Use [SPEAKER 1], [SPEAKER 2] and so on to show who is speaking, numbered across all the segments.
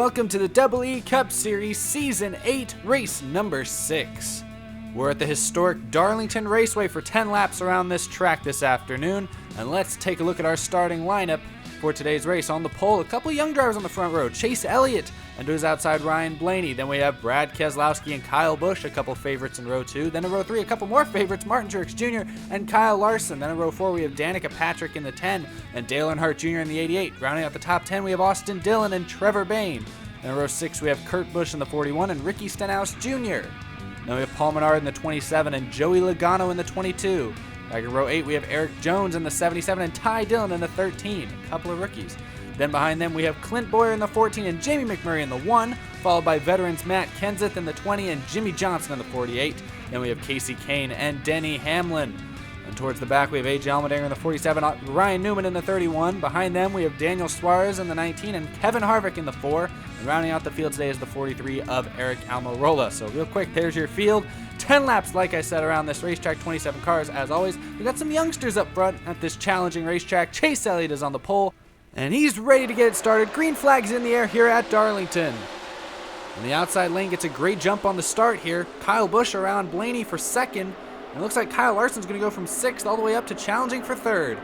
[SPEAKER 1] welcome to the Double E Cup Series Season 8, race number 6. We're at the historic Darlington Raceway for 10 laps around this track this afternoon, and let's take a look at our starting lineup for today's race. On the pole, a couple young drivers on the front row, Chase Elliott, and to his outside, Ryan Blaney. Then we have Brad Keselowski and Kyle Busch, a couple favorites in row 2. Then in row 3, a couple more favorites, Martin Truex Jr. and Kyle Larson. Then in row 4, we have Danica Patrick in the 10 and Dale Earnhardt Jr. in the 88. Rounding out the top 10, we have Austin Dillon and Trevor Bayne. Then in row 6, we have Kurt Busch in the 41 and Ricky Stenhouse Jr. Then we have Paul Menard in the 27 and Joey Logano in the 22. Back in row 8, we have Eric Jones in the 77 and Ty Dillon in the 13. A couple of rookies. Then behind them, we have Clint Bowyer in the 14 and Jamie McMurray in the 1, followed by veterans Matt Kenseth in the 20 and Jimmy Johnson in the 48. Then we have Casey Kane and Denny Hamlin. And towards the back, we have AJ Allmendinger in the 47, Ryan Newman in the 31. Behind them, we have Daniel Suarez in the 19 and Kevin Harvick in the 4. And rounding out the field today is the 43 of Eric Almirola. So real quick, there's your field. 10 laps, like I said, around this racetrack, 27 cars. As always, we got some youngsters up front at this challenging racetrack. Chase Elliott is on the pole, and he's ready to get it started. Green flag's in the air here at Darlington. And the outside lane gets a great jump on the start here. Kyle Busch around Blaney for second. And it looks like Kyle Larson's going to go from 6th all the way up to challenging for 3rd.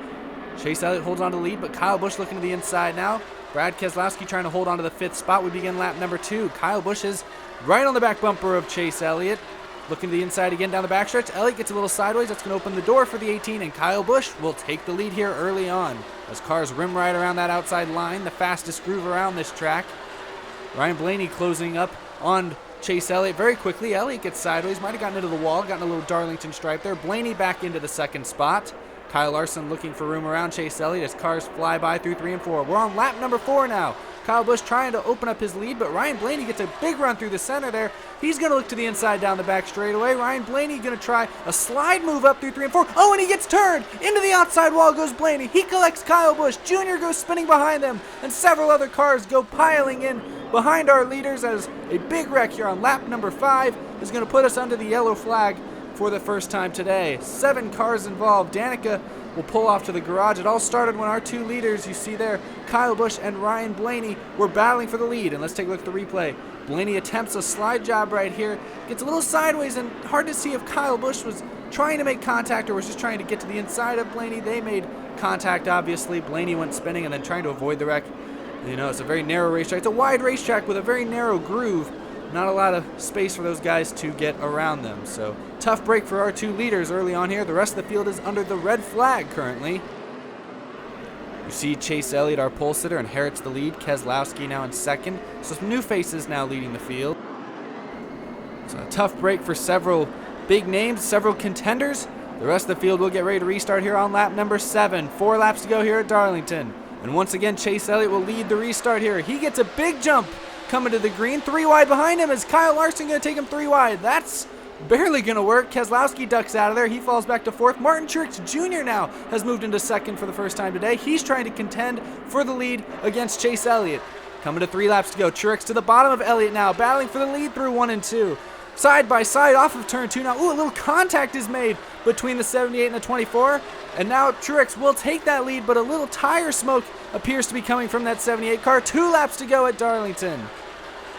[SPEAKER 1] Chase Elliott holds on to the lead, but Kyle Busch looking to the inside now. Brad Keselowski trying to hold on to the 5th spot. We begin lap number 2. Kyle Busch is right on the back bumper of Chase Elliott. Looking to the inside again down the backstretch. Elliott gets a little sideways. That's going to open the door for the 18, and Kyle Busch will take the lead here early on as cars rim right around that outside line, the fastest groove around this track. Ryan Blaney closing up on Chase Elliott very quickly. Elliott gets sideways, might have gotten into the wall, gotten a little Darlington stripe there. Blaney back into the 2nd spot. Kyle Larson looking for room around Chase Elliott as cars fly by through 3 and 4. We're on lap number 4 now. Kyle Busch trying to open up his lead, but Ryan Blaney gets a big run through the center there. He's going to look to the inside down the back straightaway. Ryan Blaney going to try a slide move up through 3 and 4. Oh, and he gets turned. Into the outside wall goes Blaney. He collects Kyle Busch. Jr. goes spinning behind them, and several other cars go piling in behind our leaders as a big wreck here on lap number 5 is going to put us under the yellow flag for the first time today. 7 cars involved. Danica will pull off to the garage. It all started when our 2 leaders, you see there, Kyle Busch and Ryan Blaney, were battling for the lead. And let's take a look at the replay. Blaney attempts a slide job right here, gets a little sideways, and hard to see if Kyle Busch was trying to make contact or was just trying to get to the inside of Blaney. They made contact, obviously. Blaney went spinning and then trying to avoid the wreck. You know, it's a very narrow racetrack. It's a wide racetrack with a very narrow groove. Not a lot of space for those guys to get around them. So tough break for our 2 leaders early on here. The rest of the field is under the red flag currently. You see Chase Elliott, our pole sitter, inherits the lead. Keselowski now in 2nd. So some new faces now leading the field. So a tough break for several big names, several contenders. The rest of the field will get ready to restart here on lap number 7. 4 laps to go here at Darlington. And once again, Chase Elliott will lead the restart here. He gets a big jump coming to the green. 3 wide behind him. Is Kyle Larson going to take him 3 wide? That's barely going to work. Keselowski ducks out of there. He falls back to 4th. Martin Truex Jr. now has moved into 2nd for the first time today. He's trying to contend for the lead against Chase Elliott. Coming to 3 laps to go. Truex to the bottom of Elliott now, battling for the lead through 1 and 2. Side by side off of turn 2 now. Ooh, a little contact is made between the 78 and the 24. And now Truex will take that lead, but a little tire smoke appears to be coming from that 78 car. 2 laps to go at Darlington.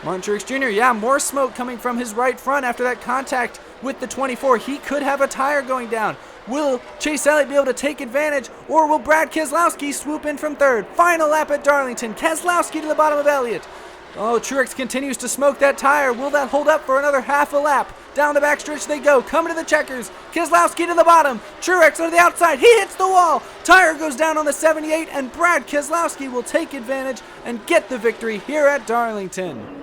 [SPEAKER 1] Martin Truex Jr., yeah, more smoke coming from his right front after that contact with the 24. He could have a tire going down. Will Chase Elliott be able to take advantage, or will Brad Keselowski swoop in from 3rd? Final lap at Darlington. Keselowski to the bottom of Elliott. Oh, Truex continues to smoke that tire. Will that hold up for another half a lap? Down the backstretch they go, coming to the checkers. Keselowski to the bottom. Truex on the outside. He hits the wall. Tire goes down on the 78, and Brad Keselowski will take advantage and get the victory here at Darlington.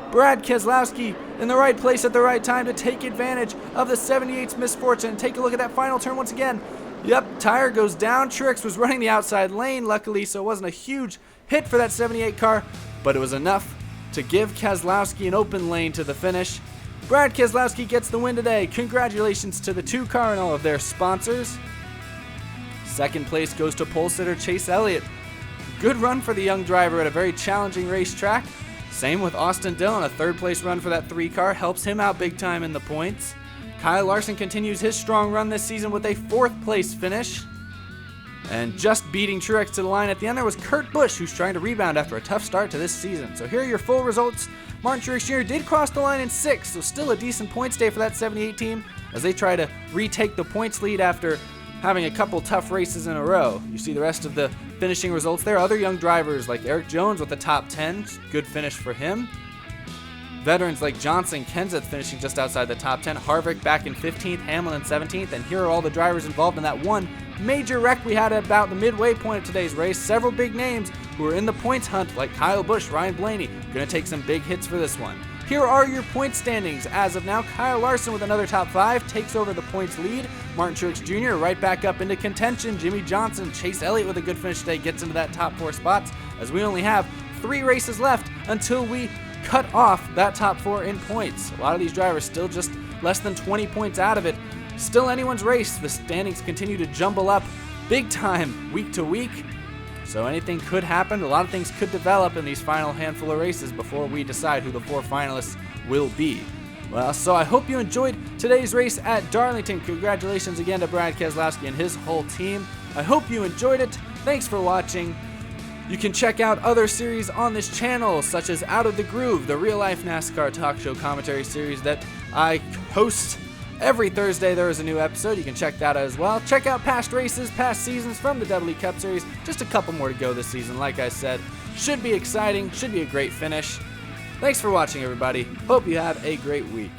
[SPEAKER 1] Brad Keselowski in the right place at the right time to take advantage of the 78's misfortune. Take a look at that final turn once again. Yep, tire goes down. Truex was running the outside lane, luckily, so it wasn't a huge hit for that 78 car, but it was enough to give Keselowski an open lane to the finish. Brad Keselowski gets the win today. Congratulations to the 2 car and all of their sponsors. 2nd place goes to pole sitter Chase Elliott. Good run for the young driver at a very challenging racetrack. Same with Austin Dillon. A 3rd place run for that 3 car helps him out big time in the points. Kyle Larson continues his strong run this season with a 4th place finish. And just beating Truex to the line at the end there was Kurt Busch, who's trying to rebound after a tough start to this season. So here are your full results. Martin Truex Jr. did cross the line in 6th, so still a decent points day for that 78 team as they try to retake the points lead after having a couple tough races in a row. You see the rest of the finishing results there. Other young drivers like Eric Jones with the top 10, good finish for him. Veterans like Johnson, Kenseth finishing just outside the top 10. Harvick back in 15th, Hamlin 17th, and here are all the drivers involved in that one major wreck we had at about the midway point of today's race. Several big names who are in the points hunt like Kyle Busch, Ryan Blaney, gonna take some big hits for this one. Here are your point standings. As of now, Kyle Larson with another top 5 takes over the points lead. Martin Truex Jr. right back up into contention. Jimmy Johnson, Chase Elliott with a good finish today gets into that top 4 spots as we only have 3 races left until we cut off that top 4 in points. A lot of these drivers still just less than 20 points out of it. Still anyone's race. The standings continue to jumble up big time week to week. So anything could happen. A lot of things could develop in these final handful of races before we decide who the 4 finalists will be. Well, so I hope you enjoyed today's race at Darlington. Congratulations again to Brad Keselowski and his whole team. I hope you enjoyed it. Thanks for watching. You can check out other series on this channel, such as Out of the Groove, the real-life NASCAR talk show commentary series that I host. Every Thursday there is a new episode. You can check that out as well. Check out past races, past seasons from the WWE Cup Series. Just a couple more to go this season, like I said. Should be exciting, should be a great finish. Thanks for watching, everybody. Hope you have a great week.